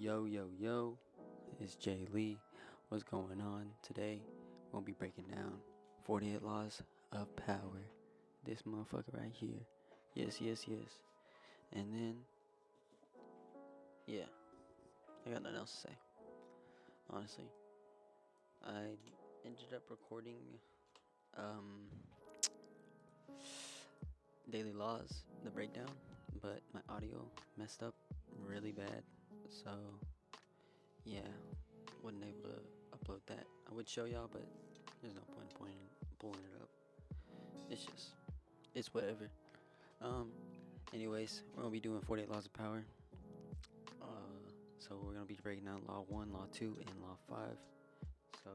Yo, it's Jay Lee. What's going on today? We'll be breaking down 48 Laws of Power. This motherfucker right here. Yes. And then, yeah, I got nothing else to say. Honestly, I ended up recording Daily Laws, the breakdown, but my audio messed up really bad. So, yeah, wasn't able to upload that. I would show y'all, but there's no point in pulling it up. It's whatever. Anyways, we're gonna be doing 48 Laws of Power. So we're gonna be breaking down Law 1, Law 2, and Law 5. So,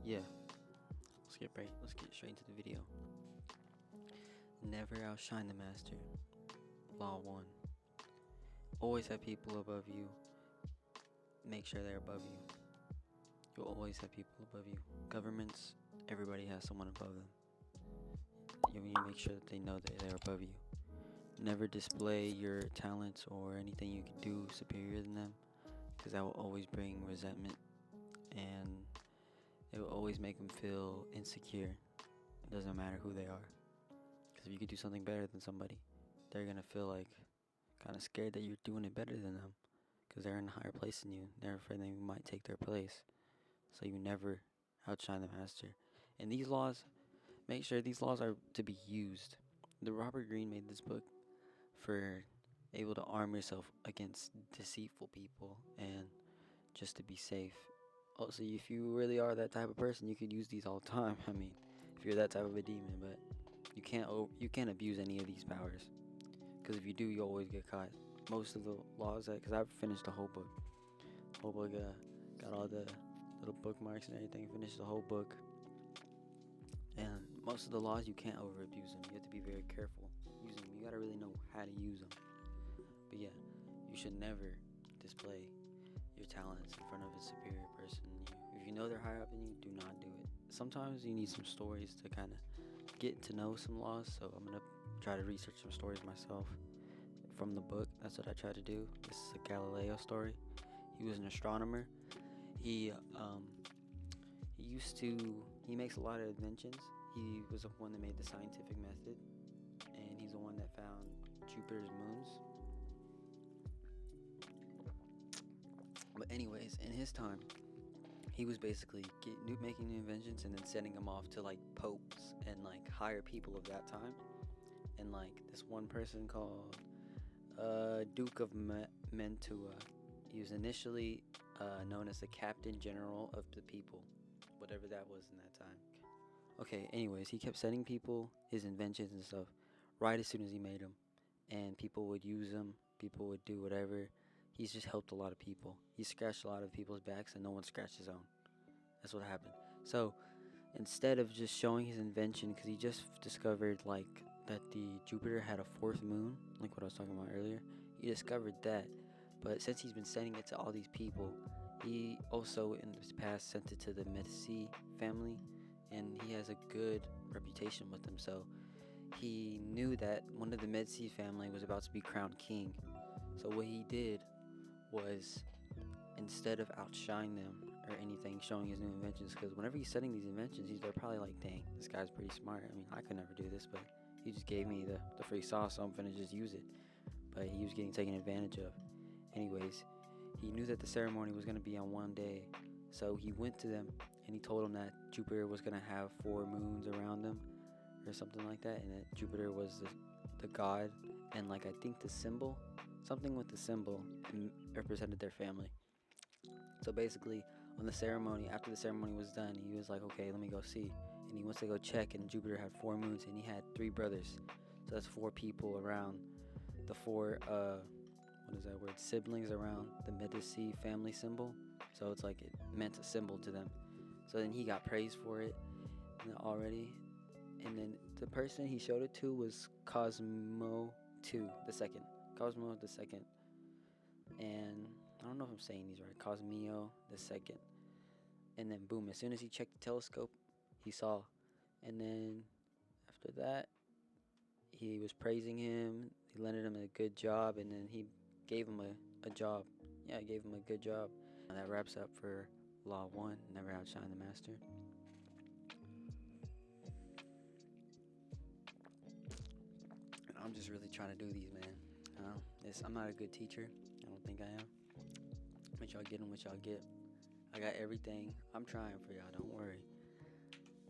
yeah, let's get straight into the video. Never outshine the master. Law 1. Always have people above you. Make sure they're above you. You'll always have people above you. Governments, everybody has someone above them. You need to make sure that they know that they're above you. Never display your talents or anything you can do superior than them, because that will always bring resentment and it will always make them feel insecure. It doesn't matter who they are, because if you could do something better than somebody, they're going to feel like kind of scared that you're doing it better than them, because they're in a higher place than you. They're afraid that you might take their place. So you never outshine the master. And these laws, make sure these laws are to be used. The Robert Greene made this book for able to arm yourself against deceitful people and just to be safe. Also, if you really are that type of person, you could use these all the time. I mean, if you're that type of a demon, but you can't abuse any of these powers, because if you do, you always get caught. Most of the laws, because I've finished the whole book. Got all the little bookmarks and everything. Finished the whole book. And most of the laws, you can't over abuse them. You have to be very careful using them. You gotta really know how to use them. But yeah, you should never display your talents in front of a superior person than you. If you know they're higher up than you, do not do it. Sometimes you need some stories to kind of get to know some laws. So I'm gonna try to research some stories myself from the book. That's what I try to do. This is a Galileo story. He was an astronomer. He makes a lot of inventions. He was the one that made the scientific method, and he's the one that found Jupiter's moons. But anyways, in his time, he was basically making new inventions and then sending them off to like popes and like higher people of that time. And like this one person called Duke of Mantua, he was initially known as the Captain General of the people, whatever that was in that time. Okay, anyways, he kept sending people his inventions and stuff right as soon as he made them, and people would use them, people would do whatever. He's just helped a lot of people. He scratched a lot of people's backs and no one scratched his own. That's what happened. So instead of just showing his invention, because he just discovered like that the Jupiter had a fourth moon, like what I was talking about earlier, he discovered that. But since he's been sending it to all these people, he also in his past sent it to the Medici family, and he has a good reputation with them. So he knew that one of the Medici family was about to be crowned king. So what he did was, instead of outshine them or anything, showing his new inventions, because whenever he's setting these inventions, they're probably like, dang, this guy's pretty smart. I mean, I could never do this, but he just gave me the free sauce, so I'm finna just use it. But he was getting taken advantage of. Anyways, he knew that the ceremony was going to be on one day, so he went to them and he told them that Jupiter was going to have 4 moons around them or something like that, and that Jupiter was the god, and like I think the symbol, something with the symbol represented their family. So basically, on the ceremony, after the ceremony was done, he was like, okay, let me go see. And he wants to go check, and Jupiter had 4 moons, and he had 3 brothers. So that's 4 people around the 4, siblings around the Medici family symbol. So it's like it meant a symbol to them. So then he got praised for it already. And then the person he showed it to was Cosmo II. Cosmo II. And I don't know if I'm saying these right. Cosmio II. And then boom, as soon as he checked the telescope, he saw. And then after that, he was praising him. He landed him a good job, and then he gave him a job yeah, I gave him a good job. And that wraps up for Law 1, Never Outshine the Master. I'm just really trying to do these, man. I'm not a good teacher. I don't think I am. But y'all get them what y'all get. I got everything. I'm trying for y'all. Don't worry.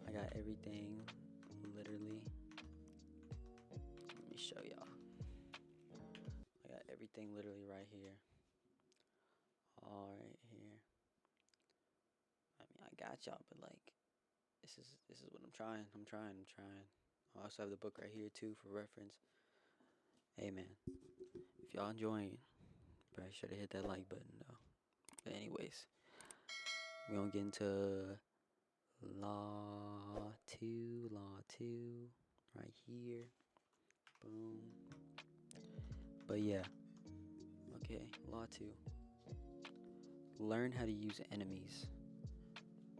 I got everything, literally. Let me show y'all. I got everything literally right here. All right here. I mean, I got y'all, but like, this is what I'm trying. I'm trying. I also have the book right here too for reference. Hey man, if y'all enjoying, probably should have hit that like button though. But anyways, we're gonna get into Law 2, right here. Boom. But yeah, okay, Law 2. Learn how to use enemies.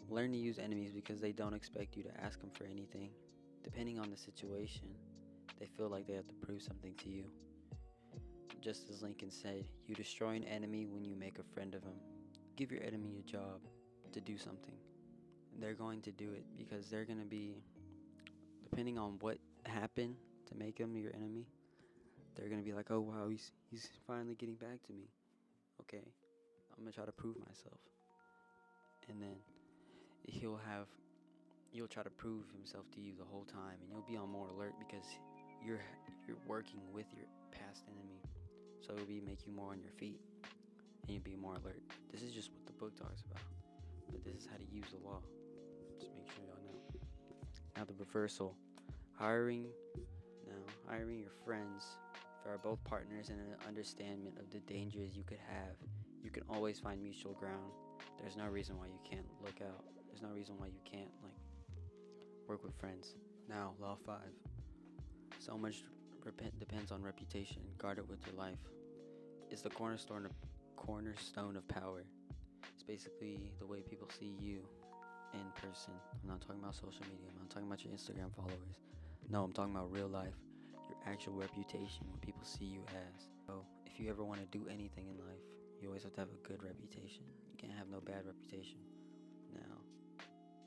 Learn to use enemies because they don't expect you to ask them for anything. Depending on the situation, they feel like they have to prove something to you. Just as Lincoln said, you destroy an enemy when you make a friend of him. Give your enemy a job to do something. They're going to do it because they're going to be, depending on what happened to make him your enemy, they're going to be like, oh wow, he's finally getting back to me. Okay, I'm going to try to prove myself. And then you'll try to prove himself to you the whole time, and you'll be on more alert because you're working with your past enemy. So it'll be make you more on your feet, and you'll be more alert. This is just what the book talks about, but this is how to use the law. Just make sure y'all know. Now the reversal. Hiring your friends are both partners in an understanding of the dangers you could have. You can always find mutual ground. There's no reason why you can't look out. There's no reason why you can't work with friends. Now, Law 5. So much depends on reputation. Guard it with your life. It's the cornerstone of power. It's basically the way people see you in person. I'm not talking about social media. I'm not talking about your Instagram followers. No, I'm talking about real life. Your actual reputation, what people see you as. So, if you ever want to do anything in life, you always have to have a good reputation. You can't have no bad reputation. Now,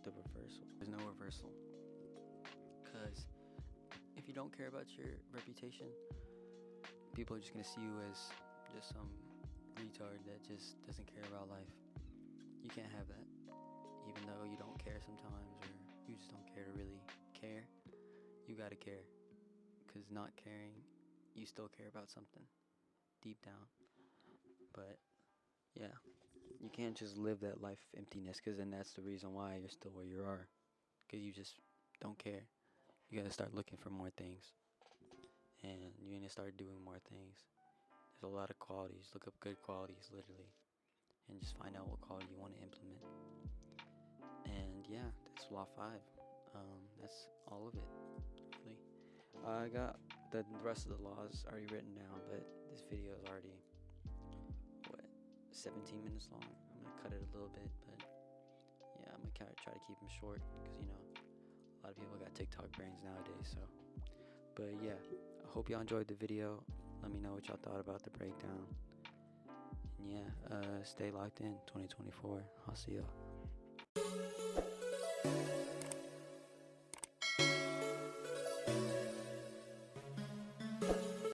the reversal. There's no reversal. Because if you don't care about your reputation, people are just going to see you as just some retard that just doesn't care about life. You can't have that. Even though you don't care sometimes, or you just don't care to really care, you gotta care. Because not caring, you still care about something deep down. But yeah, you can't just live that life of emptiness, because then that's the reason why you're still where you are. Because you just don't care. You gotta start looking for more things, and you're gonna start doing more things. There's a lot of qualities. Look up good qualities, literally, and just find out what quality you want to implement. And yeah, that's Law 5. That's all of it, really. I got the rest of the laws already written down, but this video is already 17 minutes long. I'm gonna cut it a little bit, but yeah, I'm gonna try to keep them short because a lot of people got TikTok brains nowadays. So, but yeah, I hope y'all enjoyed the video. Let me know what y'all thought about the breakdown. And yeah, stay locked in. 2024. I'll see y'all.